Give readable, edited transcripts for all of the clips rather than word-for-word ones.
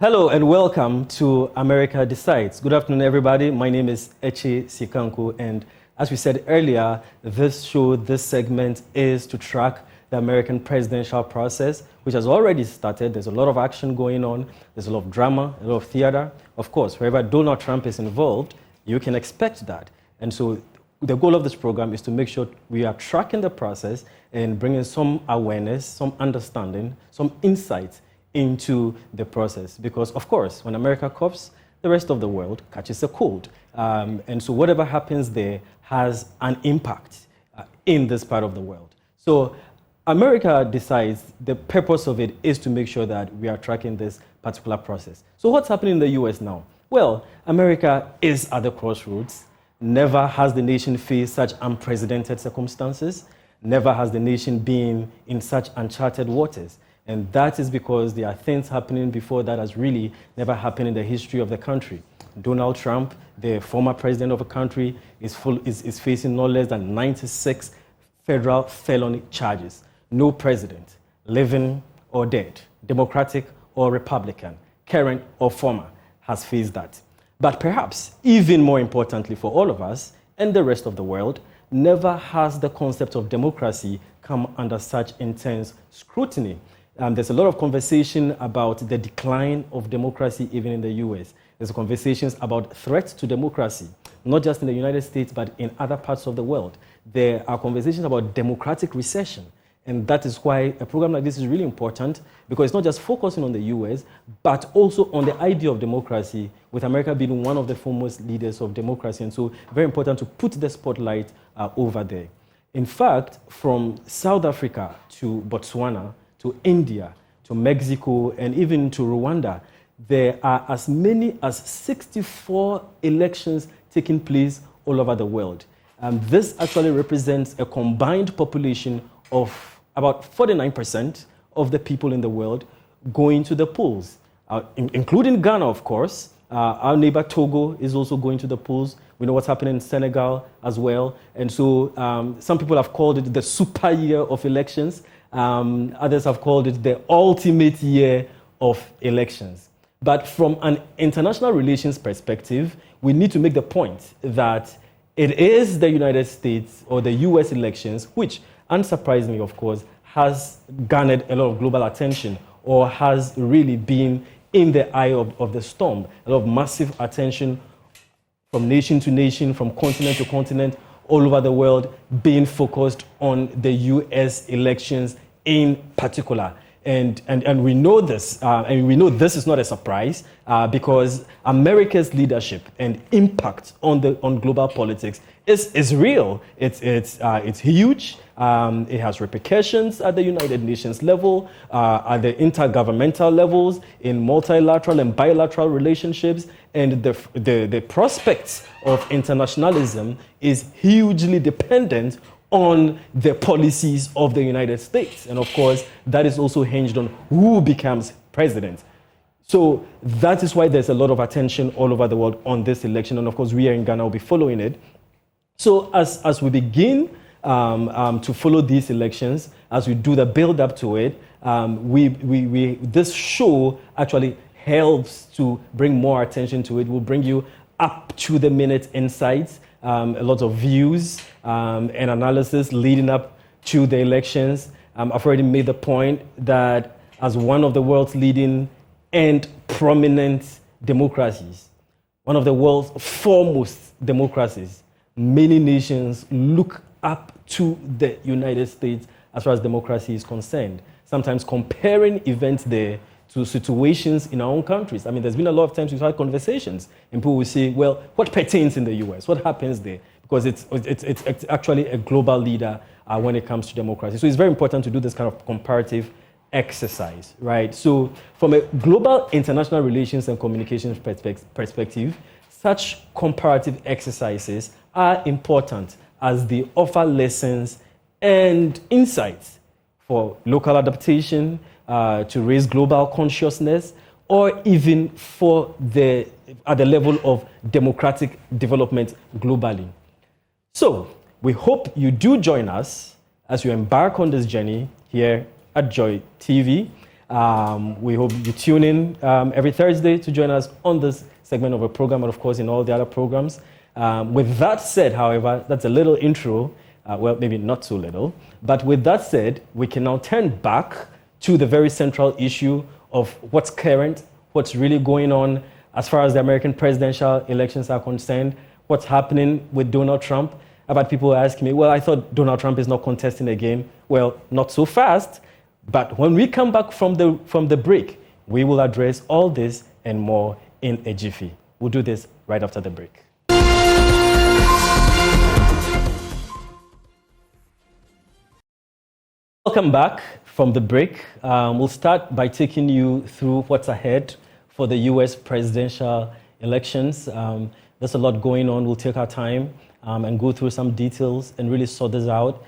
Hello and welcome to America Decides. Good afternoon, everybody. My name is Eche Sikanku, and as we said earlier, this segment is to track the American presidential process, which has already started. There's a lot of action going on. There's a lot of drama, a lot of theater. Of course, wherever Donald Trump is involved, you can expect that. And so the goal of this program is to make sure we are tracking the process and bringing some awareness, some understanding, some insight into the process. Because, of course, when America coughs, the rest of the world catches a cold. And so whatever happens there has an impact in this part of the world. So America Decides, the purpose of it is to make sure that we are tracking this particular process. So what's happening in the US now? Well, America is at the crossroads. Never has the nation faced such unprecedented circumstances. Never has the nation been in such uncharted waters. And that is because there are things happening before that has really never happened in the history of the country. Donald Trump, the former president of a country, is facing no less than 96 federal felony charges. No president, living or dead, Democratic or Republican, current or former, has faced that. But perhaps even more importantly for all of us and the rest of the world, never has the concept of democracy come under such intense scrutiny. There's a lot of conversation about the decline of democracy even in the US. There's conversations about threats to democracy, not just in the United States, but in other parts of the world. There are conversations about democratic recession. And that is why a program like this is really important, because it's not just focusing on the US, but also on the idea of democracy, with America being one of the foremost leaders of democracy. And so very important to put the spotlight over there. In fact, from South Africa to Botswana, to India, to Mexico, and even to Rwanda, there are as many as 64 elections taking place all over the world. This actually represents a combined population of about 49% of the people in the world going to the polls, including Ghana, of course. Our neighbor Togo is also going to the polls. We know what's happening in Senegal as well. And so some people have called it the super year of elections. Others have called it the ultimate year of elections. But from an international relations perspective, we need to make the point that it is the United States or the US elections, which, unsurprisingly, of course, has garnered a lot of global attention or has really been in the eye of the storm. A lot of massive attention from nation to nation, from continent to continent, all over the world, being focused on the US elections in particular. And we know this, and we know this is not a surprise, because America's leadership and impact on global politics is real. It's huge. It has repercussions at the United Nations level, at the intergovernmental levels, in multilateral and bilateral relationships, and the prospects of internationalism is hugely dependent on the policies of the United States. And of course, that is also hinged on who becomes president. So that is why there's a lot of attention all over the world on this election. And of course, we here in Ghana will be following it. So as we begin to follow these elections, as we do the build up to it, this show actually helps to bring more attention to it. We'll bring you up to the minute insights, a lot of views and analysis leading up to the elections. I've already made the point that as one of the world's leading and prominent democracies, one of the world's foremost democracies, many nations look up to the United States as far as democracy is concerned, sometimes comparing events there to situations in our own countries. I mean, there's been a lot of times we've had conversations, and people will say, well, what pertains in the US? What happens there? Because it's actually a global leader when it comes to democracy. So it's very important to do this kind of comparative exercise, right? So from a global international relations and communications perspective, such comparative exercises are important as they offer lessons and insights for local adaptation, to raise global consciousness, or even at the level of democratic development globally. So we hope you do join us as you embark on this journey here at Joy TV. We hope you tune in every Thursday to join us on this segment of a program, and of course in all the other programs. With that said, however, that's a little intro. Well, maybe not so little. But with that said, we can now turn back to the very central issue of what's current, what's really going on as far as the American presidential elections are concerned, what's happening with Donald Trump. I've had people asking me, well, I thought Donald Trump is not contesting again. Well, not so fast. But when we come back from the break, we will address all this and more in a jiffy. We'll do this right after the break. Welcome back from the break. We'll start by taking you through what's ahead for the U.S. presidential elections. There's a lot going on. We'll take our time and go through some details and really sort this out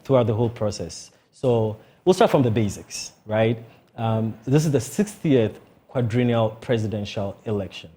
throughout the whole process. So we'll start from the basics, right? This is the 60th quadrennial presidential election,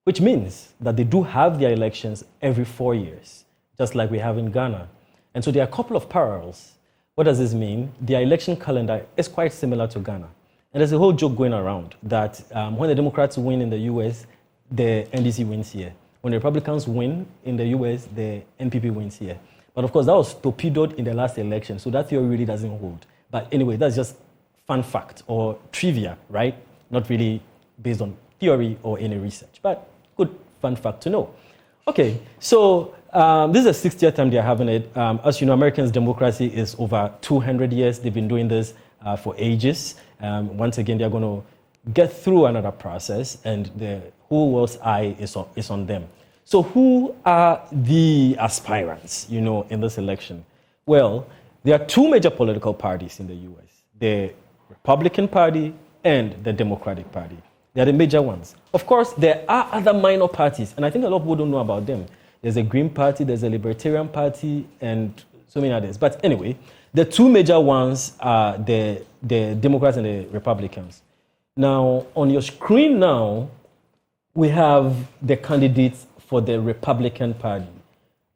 which means that they do have their elections every 4 years, just like we have in Ghana. And so there are a couple of parallels. What does this mean? Their election calendar is quite similar to Ghana. And there's a whole joke going around that when the Democrats win in the US, the NDC wins here. When the Republicans win in the US, the NPP wins here. But of course, that was torpedoed in the last election, so that theory really doesn't hold. But anyway, that's just fun fact or trivia, right? Not really based on theory or any research, but good fun fact to know. Okay, so this is the 60th time they're having it. As you know, Americans' democracy is over 200 years. They've been doing this for ages. Once again, they're going to get through another process, and the whole world's eye is on them. So who are the aspirants, in this election? Well, there are two major political parties in the U.S., the Republican Party and the Democratic Party. They are the major ones. Of course, there are other minor parties, and I think a lot of people don't know about them. There's a Green Party, there's a Libertarian Party, and so many others. But anyway, the two major ones are the Democrats and the Republicans. Now, on your screen now, we have the candidates for the Republican Party,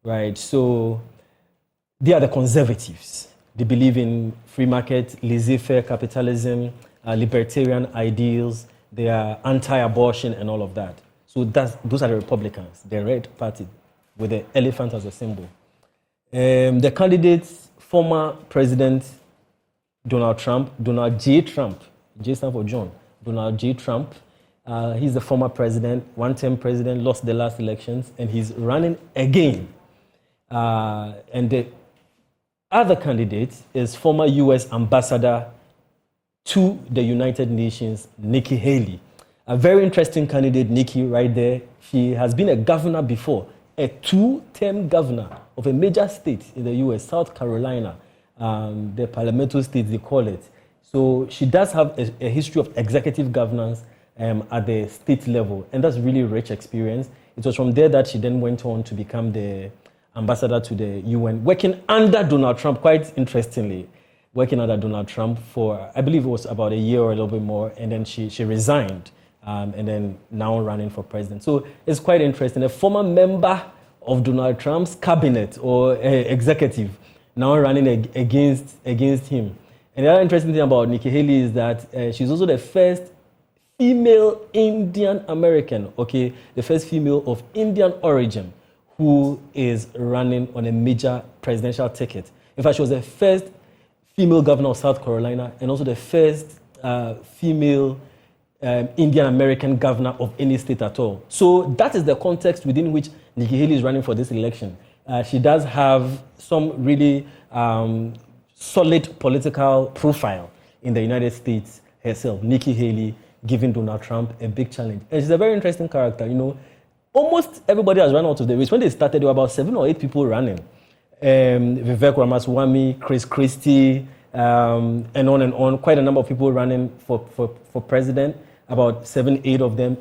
right? So they are the conservatives. They believe in free market, laissez-faire capitalism, libertarian ideals. They are anti-abortion and all of that. So those are the Republicans, the red party with the elephant as a symbol. The candidates, former President Donald Trump, Donald J. Trump, J stands for John, Donald J. Trump. He's the former president, one-term president, lost the last elections, and he's running again. And the other candidate is former U.S. ambassador to the United Nations, Nikki Haley. A very interesting candidate, Nikki, right there. She has been a governor before, a two-term governor of a major state in the U.S., South Carolina, the Palmetto State, they call it. So she does have a history of executive governance at the state level, and that's really rich experience. It was from there that she then went on to become the ambassador to the UN, working under Donald Trump, quite interestingly. Working under Donald Trump for, I believe it was about a year or a little bit more, and then she resigned, and then now running for president. So it's quite interesting. A former member of Donald Trump's cabinet or executive now running against him. And the other interesting thing about Nikki Haley is that she's also the first female Indian American, okay, the first female of Indian origin who is running on a major presidential ticket. In fact, she was the first female governor of South Carolina, and also the first female Indian American governor of any state at all. So that is the context within which Nikki Haley is running for this election. She does have some really solid political profile in the United States herself. Nikki Haley giving Donald Trump a big challenge. And she's a very interesting character. Almost everybody has run out of the race. When they started, there were about 7 or 8 people running. Vivek Ramaswamy, Chris Christie, and on and on. Quite a number of people running for president. About 7, 8 of them.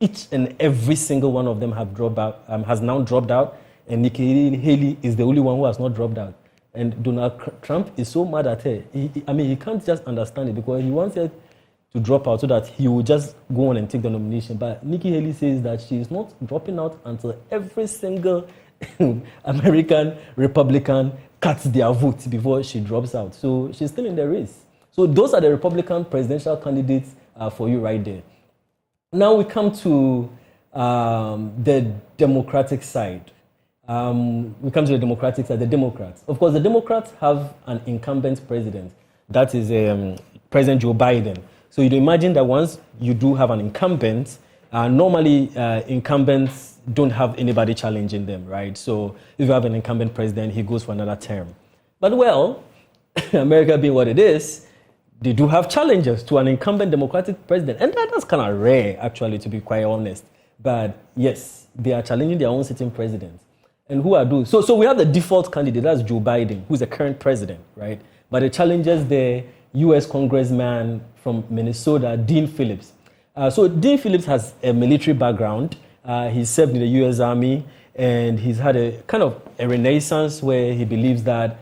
Each and every single one of them have dropped out, has now dropped out. And Nikki Haley is the only one who has not dropped out. And Donald Trump is so mad at her. He can't just understand it because he wants her to drop out so that he will just go on and take the nomination. But Nikki Haley says that she is not dropping out until every single American Republican cuts their vote before she drops out. So she's still in the race. So those are the Republican presidential candidates for you right there. Now we come to the Democratic side. We come to the Democratic side, the Democrats. Of course, the Democrats have an incumbent president. That is President Joe Biden. So you imagine that once you do have an incumbent, normally incumbents don't have anybody challenging them, right? So if you have an incumbent president, he goes for another term. But well, America being what it is, they do have challenges to an incumbent Democratic president. And that's kind of rare, actually, to be quite honest. But yes, they are challenging their own sitting president. And who are those? So we have the default candidate, that's Joe Biden, who's the current president, right? But it challenges the U.S. congressman from Minnesota, Dean Phillips. So Dean Phillips has a military background. He served in the U.S. Army, and he's had a kind of a renaissance where he believes that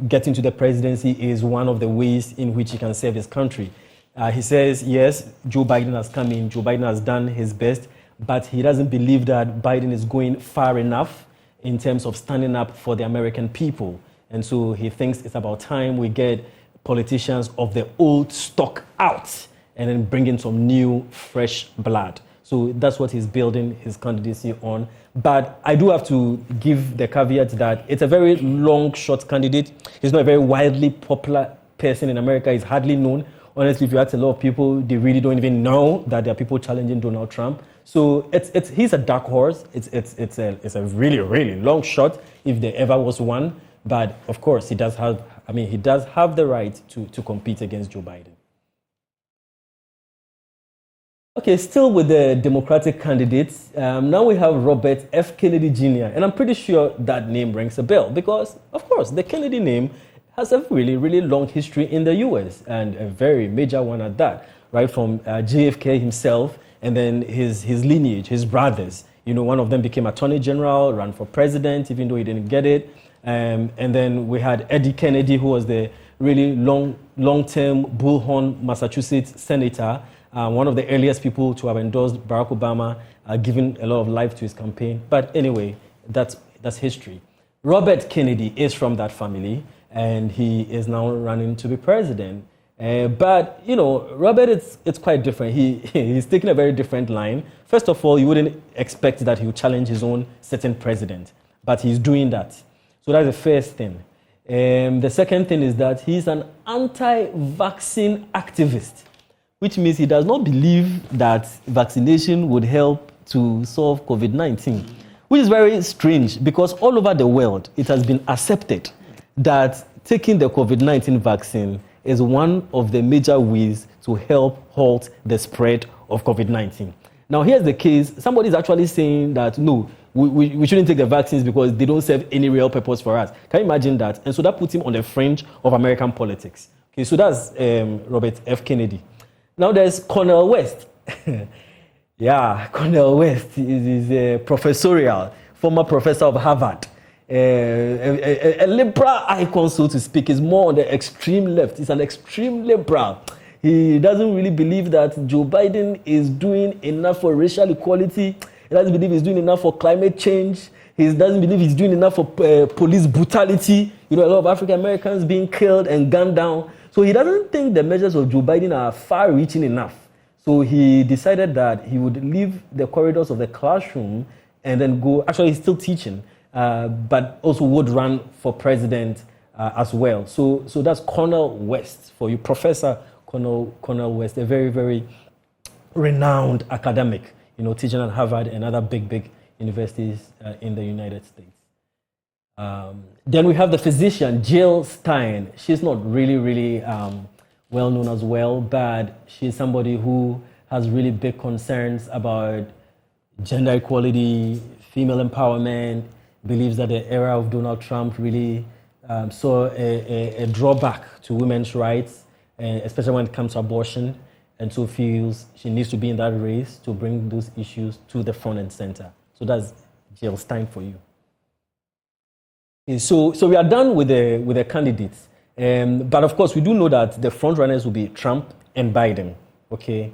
getting to the presidency is one of the ways in which he can serve his country. He says, yes, Joe Biden has come in, Joe Biden has done his best, but he doesn't believe that Biden is going far enough in terms of standing up for the American people. And so he thinks it's about time we get politicians of the old stock out and then bring in some new, fresh blood. So that's what he's building his candidacy on. But I do have to give the caveat that it's a very long shot candidate. He's not a very widely popular person in America. He's hardly known. Honestly, if you ask a lot of people, they really don't even know that there are people challenging Donald Trump. So he's a dark horse. It's a really, really long shot if there ever was one. But of course, he does have the right to compete against Joe Biden. Okay, still with the Democratic candidates, now we have Robert F. Kennedy Jr. And I'm pretty sure that name rings a bell because, of course, the Kennedy name has a really, really long history in the U.S. and a very major one at that, right? From JFK himself and then his lineage, his brothers. You know, one of them became Attorney General, ran for president, even though he didn't get it. And then we had Eddie Kennedy, who was the really long-term Bullhorn, Massachusetts senator, one of the earliest people to have endorsed Barack Obama, giving a lot of life to his campaign. But anyway, that's history. Robert Kennedy is from that family, and he is now running to be president. But, you know, Robert, it's quite different. He's taking a very different line. First of all, you wouldn't expect that he would challenge his own sitting president, but he's doing that. So that's the first thing. The second thing is that he's an anti-vaccine activist, which means he does not believe that vaccination would help to solve COVID-19, which is very strange because all over the world, it has been accepted that taking the COVID-19 vaccine is one of the major ways to help halt the spread of COVID-19. Now, here's the case. Somebody is actually saying that, no, we shouldn't take the vaccines because they don't serve any real purpose for us. Can you imagine that? And so that puts him on the fringe of American politics. Okay, so that's Robert F. Kennedy. Now there's Cornel West. Yeah, Cornel West is professorial, former professor of Harvard. A liberal icon, so to speak, is more on the extreme left. He's an extreme liberal. He doesn't really believe that Joe Biden is doing enough for racial equality. He doesn't believe he's doing enough for climate change. He doesn't believe he's doing enough for police brutality. You know, a lot of African Americans being killed and gunned down. So he doesn't think the measures of Joe Biden are far-reaching enough. So he decided that he would leave the corridors of the classroom and then go, actually he's still teaching, but also would run for president as well. So that's Cornel West for you, Professor Cornel West, a very, very renowned academic, you know, teaching at Harvard and other big universities in the United States. Then we have the physician, Jill Stein. She's not really well known as well, but she's somebody who has really big concerns about gender equality, female empowerment, believes that the era of Donald Trump really saw a drawback to women's rights, especially when it comes to abortion, and so feels she needs to be in that race to bring those issues to the front and center. So that's Jill Stein for you. Okay, so we are done with the candidates. But of course, we do know that the front runners will be Trump and Biden. Okay.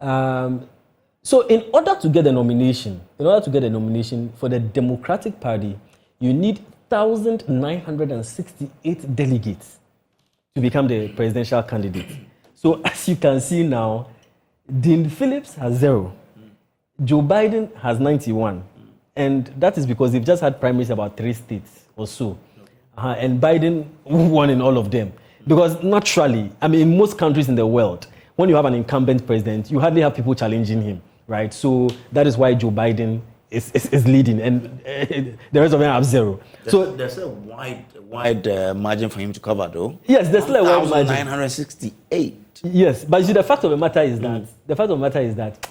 So in order to get a nomination for the Democratic Party, you need 1,968 delegates to become the presidential candidate. So as you can see now, Dean Phillips has 0. Joe Biden has 91. And that is because they've just had primaries about 3 states or so. And Biden won in all of them. Because naturally, I mean, in most countries in the world, when you have an incumbent president, you hardly have people challenging him, right? So that is why Joe Biden is leading, and the rest of them have 0. There's a wide margin for him to cover, though. Yes, there's still a wide margin. 968. Yes, but you see, the fact of the matter is that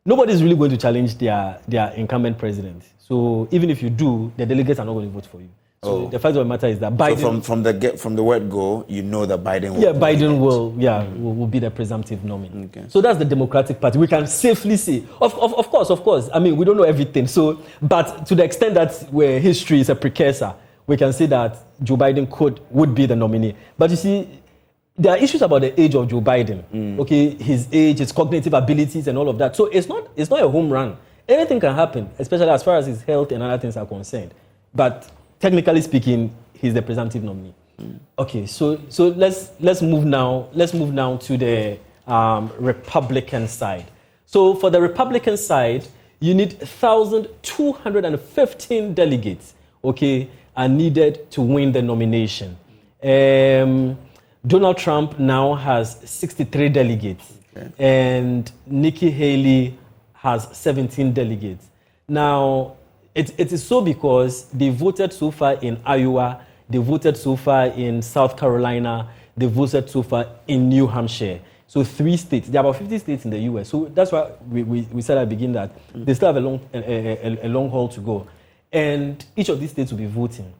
nobody's really going to challenge their incumbent president. So even if you do, the delegates are not going to vote for you. So the fact of the matter is that Biden. So from the word go, you know that Biden will. Yeah, Biden will be the presumptive nominee. Okay. So that's the Democratic Party. We can safely say, of course. I mean, we don't know everything. So, but to the extent that where history is a precursor, we can say that Joe Biden would be the nominee. But you see, there are issues about the age of Joe Biden. Okay, his age, his cognitive abilities, and all of that. So it's not a home run. Anything can happen, especially as far as his health and other things are concerned. But technically speaking, he's the presumptive nominee. Okay, so let's move now to the Republican side. So for the Republican side, you need 1,215 delegates. Okay, are needed to win the nomination. Donald Trump now has 63 delegates, and Nikki Haley has 17 delegates. Now, it is so because they voted so far in Iowa, they voted so far in South Carolina, they voted so far in New Hampshire. So 3 states. There are about 50 states in the U.S. So that's why we said at the beginning that they still have a long haul to go. And each of these states will be voting.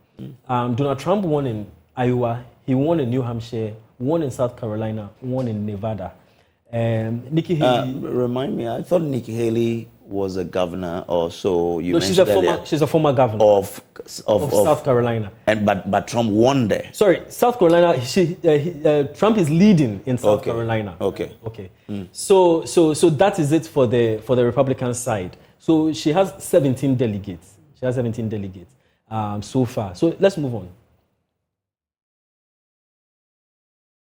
Donald Trump won in Iowa, he won in New Hampshire, won in South Carolina, won in Nevada. Nikki Haley. Remind me, I thought Nikki Haley was a governor or so. She's a former governor of South Carolina. But Trump won there. Sorry, South Carolina. Trump is leading in South Carolina. Okay. So that is it for the Republican side. So she has 17 delegates. So far. So let's move on.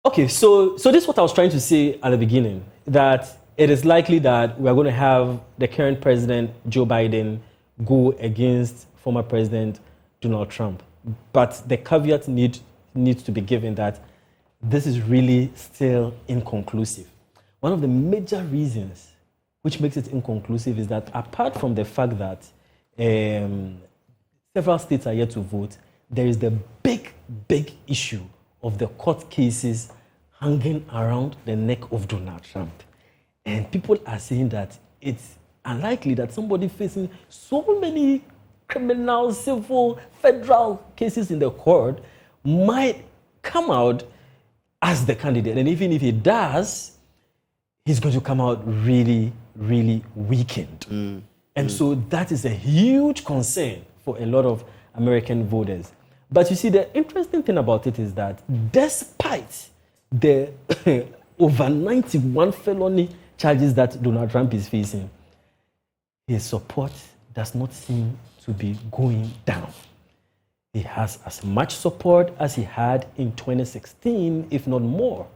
Okay, so this is what I was trying to say at the beginning, that it is likely that we are going to have the current president, Joe Biden, go against former President Donald Trump. But the caveat needs to be given that this is really still inconclusive. One of the major reasons which makes it inconclusive is that apart from the fact that several states are yet to vote, there is the big issue of the court cases hanging around the neck of Donald Trump. And people are saying that it's unlikely that somebody facing so many criminal, civil, federal cases in the court might come out as the candidate. And even if he does, he's going to come out really, really weakened. And so that is a huge concern for a lot of American voters. But you see, the interesting thing about it is that despite the over 91 felony charges that Donald Trump is facing, his support does not seem to be going down. He has as much support as he had in 2016, if not more.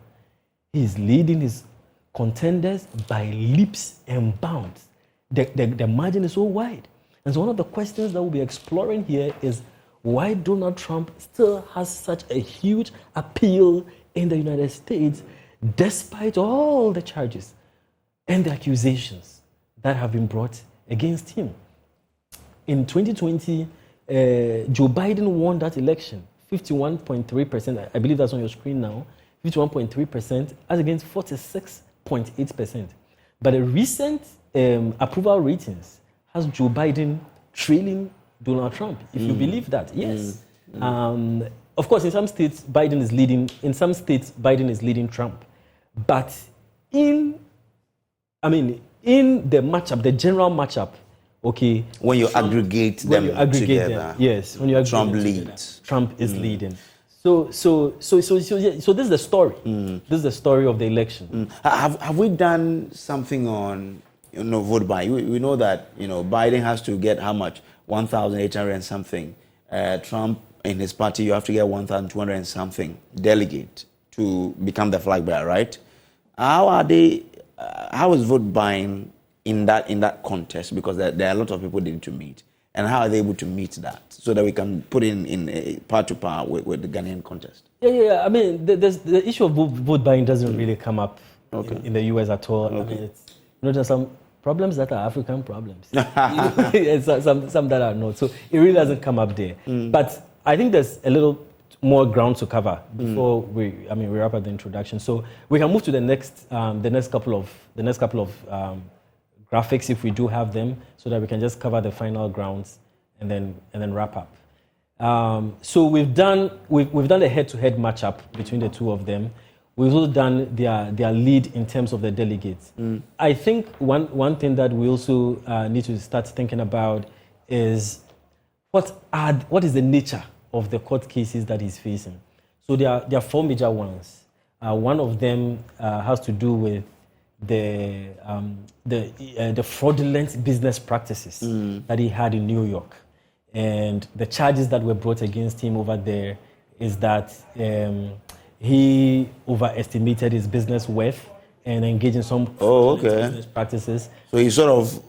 He's leading his contenders by leaps and bounds. The margin is so wide. And so one of the questions that we'll be exploring here is why Donald Trump still has such a huge appeal in the United States despite all the charges and the accusations that have been brought against him. In 2020, Joe Biden won that election, 51.3%. I believe that's on your screen now, 51.3% as against 46.8%. But the recent approval ratings has Joe Biden trailing Donald Trump, if you believe that. Yes. Of course, in some states, Biden is leading. In some states, Biden is leading Trump. But in the matchup, the general matchup, okay. When you aggregate them together, yes. When you aggregate Trump leads. Trump is leading. So this is the story. This is the story of the election. Have we done something on vote by? We know that Biden has to get how much? 1,800 and something. Trump in his party, you have to get 1,200 and something delegate to become the flag bearer, right? How are they? How is vote buying in that contest? Because there are a lot of people they need to meet, and how are they able to meet that so that we can put in a par to par with the Ghanaian contest? Yeah. I mean, the issue of vote buying doesn't really come up in the US at all. Okay. I mean, there's some problems that are African problems, and some that are not. So it really doesn't come up there. But I think there's a little more ground to cover before we wrap up the introduction. So we can move to the next couple of graphics if we do have them, so that we can just cover the final grounds and then wrap up. So we've done a head-to-head matchup between the two of them. We've also done their lead in terms of the delegates. I think one thing that we also need to start thinking about is what is the nature of the court cases that he's facing. So there are 4 major ones. One of them has to do with the fraudulent business practices that he had in New York, and the charges that were brought against him over there is that he overestimated his business worth and engaged in some business practices. So he sort of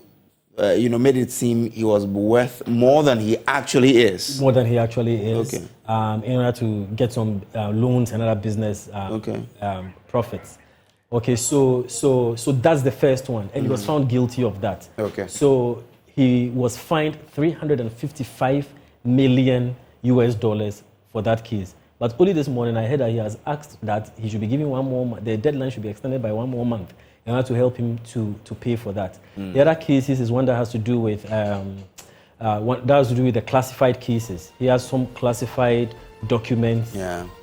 made it seem he was worth more than he actually is. More than he actually is. Okay. In order to get some loans and other business profits. Okay, so that's the first one, and he was found guilty of that. Okay. So he was fined $355 million for that case. But only this morning I heard that he has asked that he should be given one more. The deadline should be extended by 1 more month in order to help him to pay for that. The other cases is one that has to do with the classified cases. He has some classified documents,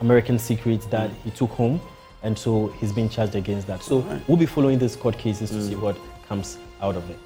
American secrets that he took home, and so he's being charged against that. So we'll be following these court cases to see what comes out of it.